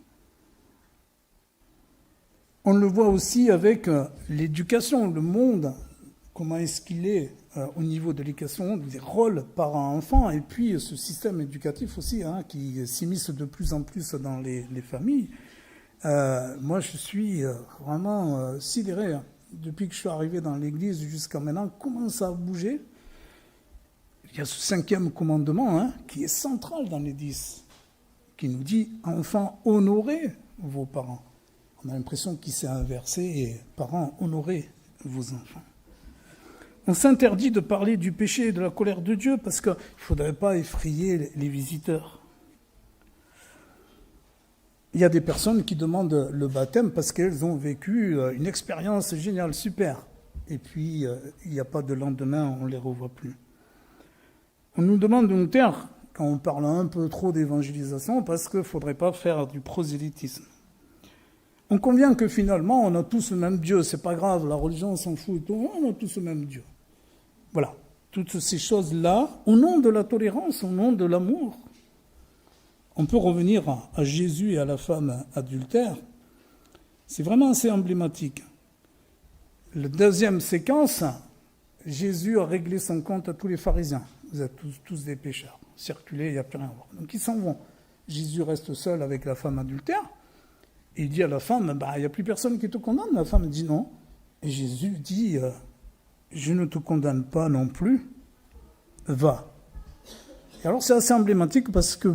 On le voit aussi avec l'éducation, le monde, comment est-ce qu'il est au niveau de l'éducation, des rôles parents-enfants, et puis ce système éducatif aussi qui s'immisce de plus en plus dans les familles. Moi, je suis vraiment sidéré. Depuis que je suis arrivé dans l'église jusqu'à maintenant, comment ça a bougé? Il y a ce 5e commandement qui est central dans les 10, qui nous dit « Enfants, honorez vos parents ». On a l'impression qu'il s'est inversé et « Parents, honorez vos enfants ». On s'interdit de parler du péché et de la colère de Dieu parce qu'il ne faudrait pas effrayer les visiteurs. Il y a des personnes qui demandent le baptême parce qu'elles ont vécu une expérience géniale, super. Et puis, il n'y a pas de lendemain, on ne les revoit plus. On nous demande de nous taire quand on parle un peu trop d'évangélisation parce qu'il ne faudrait pas faire du prosélytisme. On convient que finalement, on a tous le même Dieu. C'est pas grave, la religion, on s'en fout et tout. On a tous le même Dieu. Voilà. Toutes ces choses-là, au nom de la tolérance, au nom de l'amour. On peut revenir à Jésus et à la femme adultère. C'est vraiment assez emblématique. La deuxième séquence, Jésus a réglé son compte à tous les pharisiens. Vous êtes tous des pécheurs. Circulez, il n'y a plus rien à voir. Donc ils s'en vont. Jésus reste seul avec la femme adultère. Et il dit à la femme, il n'y a plus personne qui te condamne. La femme dit non. Et Jésus dit, je ne te condamne pas non plus. Va. Et alors c'est assez emblématique parce que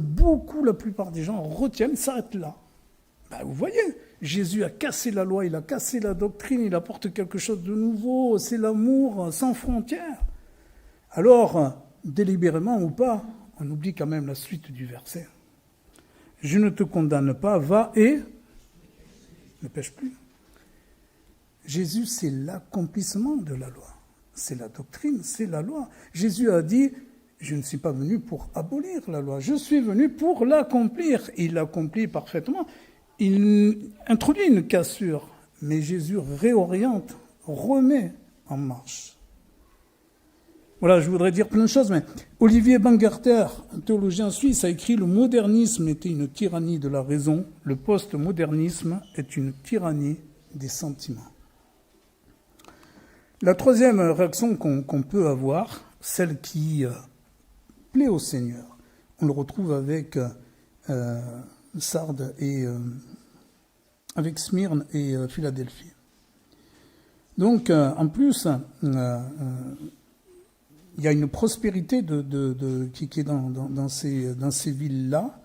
la plupart des gens retiennent, s'arrêtent là. Vous voyez, Jésus a cassé la loi, il a cassé la doctrine, il apporte quelque chose de nouveau, c'est l'amour sans frontières. Alors, délibérément ou pas, on oublie quand même la suite du verset. Je ne te condamne pas, va et ne pêche plus. Jésus, c'est l'accomplissement de la loi. C'est la doctrine, c'est la loi. Jésus a dit, je ne suis pas venu pour abolir la loi, je suis venu pour l'accomplir. Il l'accomplit parfaitement. Il introduit une cassure, mais Jésus réoriente, remet en marche. Voilà, je voudrais dire plein de choses, mais Olivier Bangerter, un théologien suisse, a écrit « Le modernisme était une tyrannie de la raison, le post-modernisme est une tyrannie des sentiments ». La troisième réaction qu'on peut avoir, celle qui plaît au Seigneur, on le retrouve avec Sardes et avec Smyrne et Philadelphie. Donc, en plus, il y a une prospérité qui est dans ces villes-là.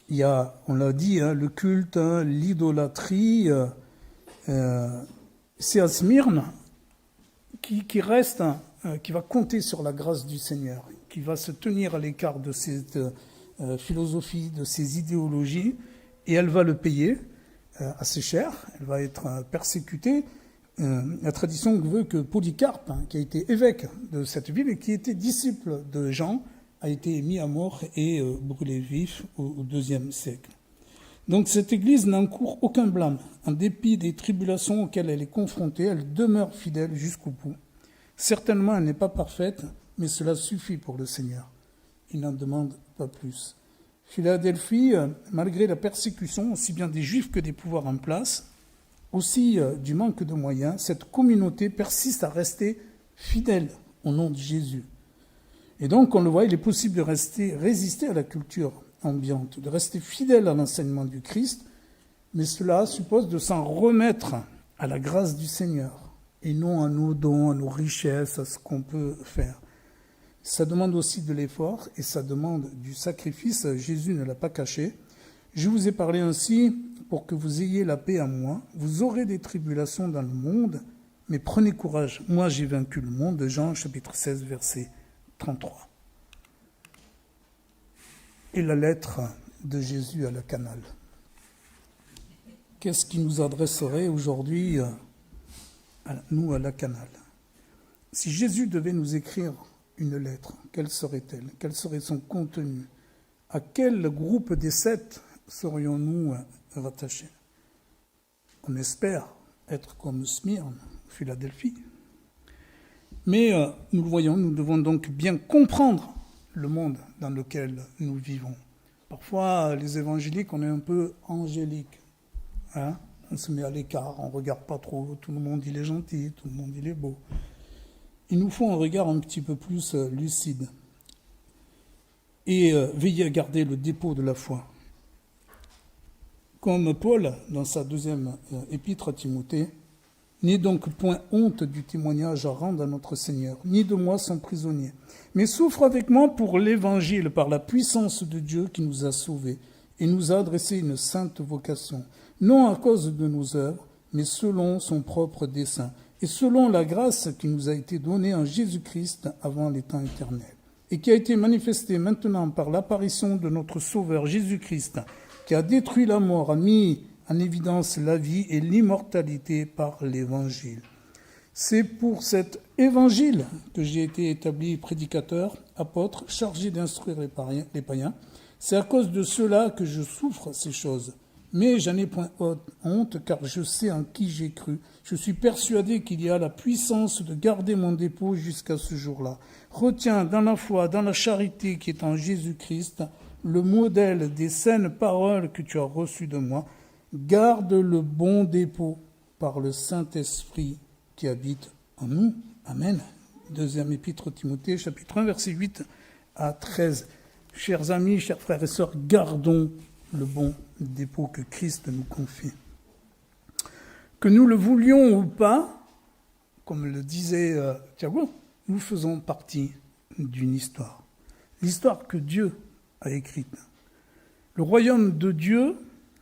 Il y a, on l'a dit, le culte, l'idolâtrie. C'est à Smyrne qui reste, qui va compter sur la grâce du Seigneur, qui va se tenir à l'écart de cette philosophie, de ces idéologies, et elle va le payer assez cher, elle va être persécutée. La tradition veut que Polycarpe, qui a été évêque de cette ville et qui était disciple de Jean, a été mis à mort et brûlé vif au IIe siècle. Donc cette Église n'encourt aucun blâme. En dépit des tribulations auxquelles elle est confrontée, elle demeure fidèle jusqu'au bout. Certainement, elle n'est pas parfaite, mais cela suffit pour le Seigneur. Il n'en demande pas plus. Philadelphie, malgré la persécution, aussi bien des Juifs que des pouvoirs en place, aussi du manque de moyens, cette communauté persiste à rester fidèle au nom de Jésus. Et donc, on le voit, il est possible de résister à la culture ambiante, de rester fidèle à l'enseignement du Christ, mais cela suppose de s'en remettre à la grâce du Seigneur, et non à nos dons, à nos richesses, à ce qu'on peut faire. Ça demande aussi de l'effort et ça demande du sacrifice. Jésus ne l'a pas caché. Je vous ai parlé ainsi pour que vous ayez la paix en moi. Vous aurez des tribulations dans le monde, mais prenez courage. Moi, j'ai vaincu le monde. Jean, chapitre 16, verset 33. Et la lettre de Jésus à la Canale. Qu'est-ce qui nous adresserait aujourd'hui, nous, à la Canale ? Si Jésus devait nous écrire une lettre, quelle serait-elle ? Quel serait son contenu ? À quel groupe des 7 serions-nous rattachés ? On espère être comme Smyrne, Philadelphie. Mais nous le voyons, nous devons donc bien comprendre le monde dans lequel nous vivons. Parfois, les évangéliques, on est un peu angéliques. On se met à l'écart, on ne regarde pas trop, tout le monde il est gentil, tout le monde il est beau. Il nous faut un regard un petit peu plus lucide et veiller à garder le dépôt de la foi. Comme Paul, dans sa 2e épître à Timothée, « N'aie donc point honte du témoignage à rendre à notre Seigneur, ni de moi son prisonnier, mais souffre avec moi pour l'Évangile par la puissance de Dieu qui nous a sauvés et nous a adressé une sainte vocation, non à cause de nos œuvres, mais selon son propre dessein, et selon la grâce qui nous a été donnée en Jésus-Christ avant les temps éternels, et qui a été manifestée maintenant par l'apparition de notre Sauveur Jésus-Christ, qui a détruit la mort, a mis en évidence la vie et l'immortalité par l'Évangile. C'est pour cet Évangile que j'ai été établi prédicateur, apôtre, chargé d'instruire les païens. C'est à cause de cela que je souffre ces choses. Mais j'en ai point honte, car je sais en qui j'ai cru. Je suis persuadé qu'il y a la puissance de garder mon dépôt jusqu'à ce jour-là. Retiens dans la foi, dans la charité qui est en Jésus-Christ, le modèle des saines paroles que tu as reçues de moi. Garde le bon dépôt par le Saint-Esprit qui habite en nous. Amen. Deuxième épître Timothée, chapitre 1, versets 8 à 13. Chers amis, chers frères et sœurs, gardons le bon dépôt que Christ nous confie. Que nous le voulions ou pas, comme le disait Thiago, nous faisons partie d'une histoire. L'histoire que Dieu a écrite. Le royaume de Dieu,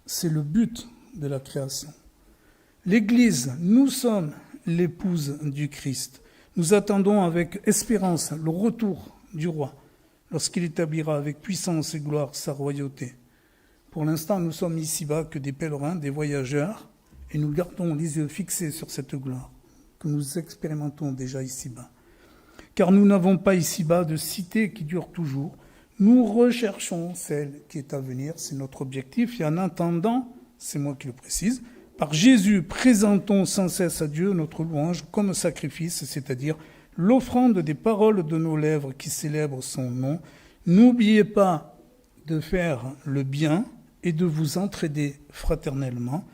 c'est le but de la création. L'Église, nous sommes l'épouse du Christ. Nous attendons avec espérance le retour du roi, lorsqu'il établira avec puissance et gloire sa royauté. Pour l'instant, nous sommes ici-bas que des pèlerins, des voyageurs, et nous gardons les yeux fixés sur cette gloire que nous expérimentons déjà ici-bas. Car nous n'avons pas ici-bas de cité qui dure toujours. Nous recherchons celle qui est à venir, c'est notre objectif. Et en attendant, c'est moi qui le précise, par Jésus, présentons sans cesse à Dieu notre louange comme sacrifice, c'est-à-dire l'offrande des paroles de nos lèvres qui célèbrent son nom. N'oubliez pas de faire le bien et de vous entraider fraternellement,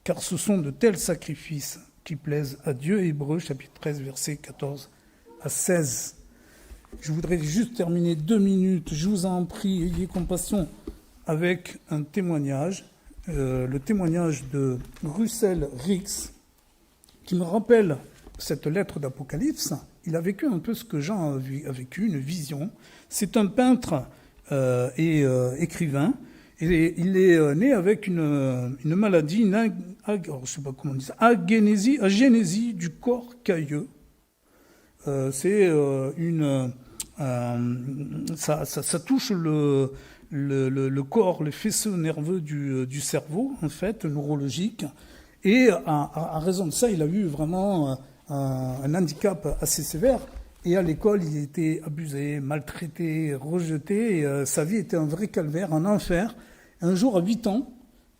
car ce sont de tels sacrifices qui plaisent à Dieu. Hébreux, chapitre 13, versets 14 à 16. Je voudrais juste terminer 2 minutes, je vous en prie, ayez compassion, avec un témoignage, le témoignage de Russell Rix, qui me rappelle cette lettre d'Apocalypse. Il a vécu un peu ce que Jean a vécu, une vision. C'est un peintre et écrivain, et il est né avec une maladie, je sais pas comment on dit ça, agénésie du corps cailleux. C'est ça touche le corps, les faisceaux nerveux du cerveau, en fait, neurologique. Et à raison de ça, il a eu vraiment un handicap assez sévère. Et à l'école, il était abusé, maltraité, rejeté. Et, sa vie était un vrai calvaire, un enfer. Un jour, à 8 ans,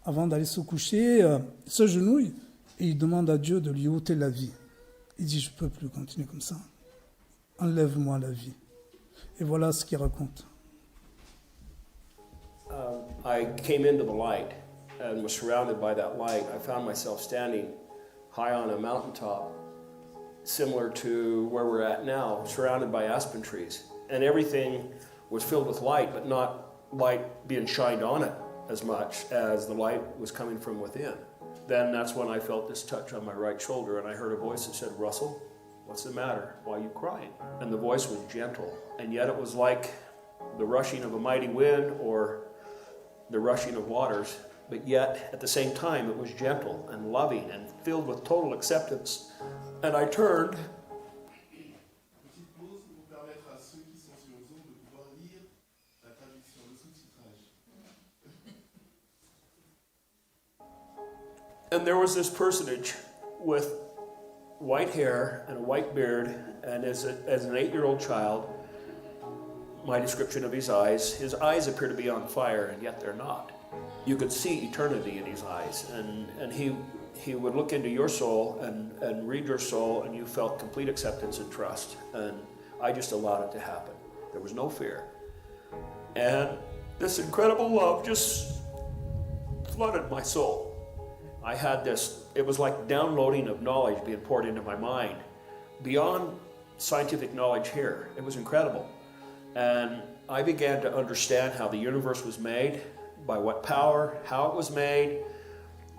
avant d'aller se coucher, il s'agenouille et il demande à Dieu de lui ôter la vie. Il dit, je ne peux plus continuer comme ça. Enlève-moi la vie. Et voilà ce qu'il raconte. I came into the light and was surrounded by that light. I found myself standing high on a mountaintop, similar to where we're at now, surrounded by aspen trees. And everything was filled with light, but not light being shined on it as much as the light was coming from within. Then that's when I felt this touch on my right shoulder, and I heard a voice that said, "Russell, what's the matter? Why are you crying?" And the voice was gentle, and yet it was like the rushing of a mighty wind or the rushing of waters, but yet at the same time it was gentle and loving and filled with total acceptance. And I turned. Petite pause pour permettre à ceux qui sont sur Zoom de pouvoir lire la traduction, le sous-titrage. And there was this personage with white hair and a white beard, and as an 8-year-old child, my description of his eyes appear to be on fire, and yet they're not. You could see eternity in his eyes, and he would look into your soul and read your soul, and you felt complete acceptance and trust. And I just allowed it to happen. There was no fear. And this incredible love just flooded my soul. I had this, it was like downloading of knowledge being poured into my mind, beyond scientific knowledge here. It was incredible. And I began to understand how the universe was made, by what power, how it was made,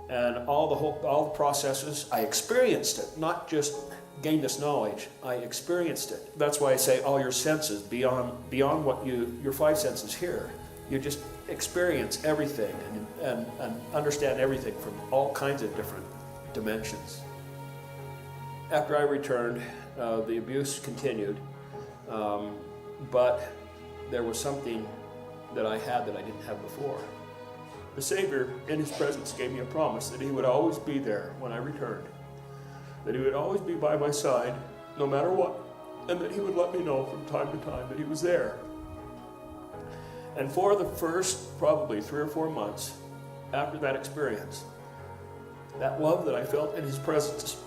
and all the processes. I experienced it, not just gained this knowledge. I experienced it. That's why I say all your senses, beyond what your 5 senses here. You just experience everything and understand everything from all kinds of different dimensions. After I returned, the abuse continued. But there was something that I had that I didn't have before. The Savior, in His presence, gave me a promise that He would always be there when I returned, that He would always be by my side, no matter what, and that He would let me know from time to time that He was there. And for the first probably 3 or 4 months after that experience, that love that I felt in His presence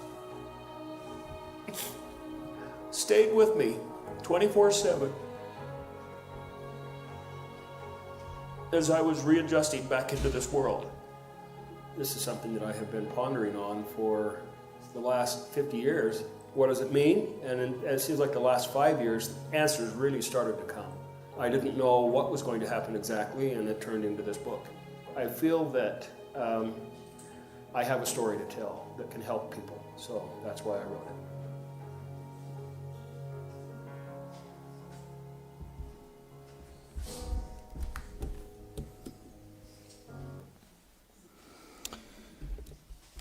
stayed with me 24/7 as I was readjusting back into this world. This is something that I have been pondering on for the last 50 years, What does it mean? And it seems like the last 5 years, answers really started to come. I didn't know what was going to happen exactly, and it turned into this book. I feel that I have a story to tell that can help people, so that's why I wrote it.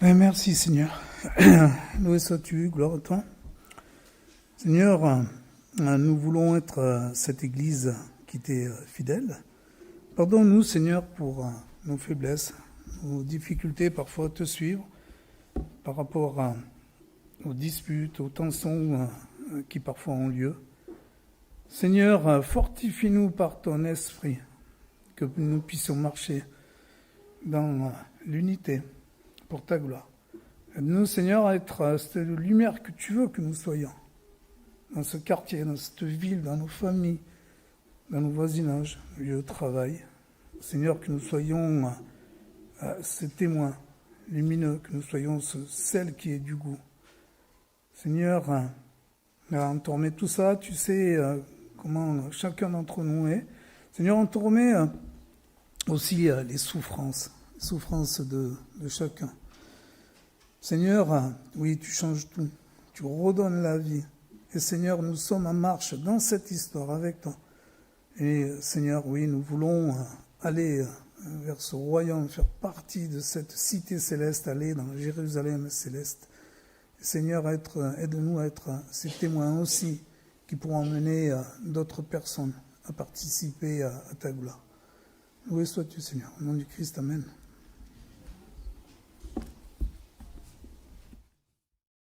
Merci Seigneur. Loué sois-tu, gloire à toi. Seigneur, nous voulons être cette Église qui t'est fidèle. Pardonne-nous Seigneur pour nos faiblesses, nos difficultés parfois à te suivre par rapport aux disputes, aux tensions qui parfois ont lieu. Seigneur, fortifie-nous par ton esprit, que nous puissions marcher dans l'unité pour ta gloire. Aide-nous, Seigneur, à être cette lumière que tu veux que nous soyons dans ce quartier, dans cette ville, dans nos familles, dans nos voisinages, lieux de travail. Seigneur, que nous soyons ces témoins lumineux, que nous soyons celle qui est du goût. Seigneur, on te remet tout ça, tu sais comment chacun d'entre nous est. Seigneur, on te remet aussi les souffrances de chacun. Seigneur, oui, tu changes tout, tu redonnes la vie. Et Seigneur, nous sommes en marche dans cette histoire avec toi. Et Seigneur, oui, nous voulons aller vers ce royaume, faire partie de cette cité céleste, aller dans Jérusalem céleste. Et Seigneur, aide-nous à être ces témoins aussi qui pourront emmener d'autres personnes à participer à ta gloire. Loué sois-tu, Seigneur, au nom du Christ, amen.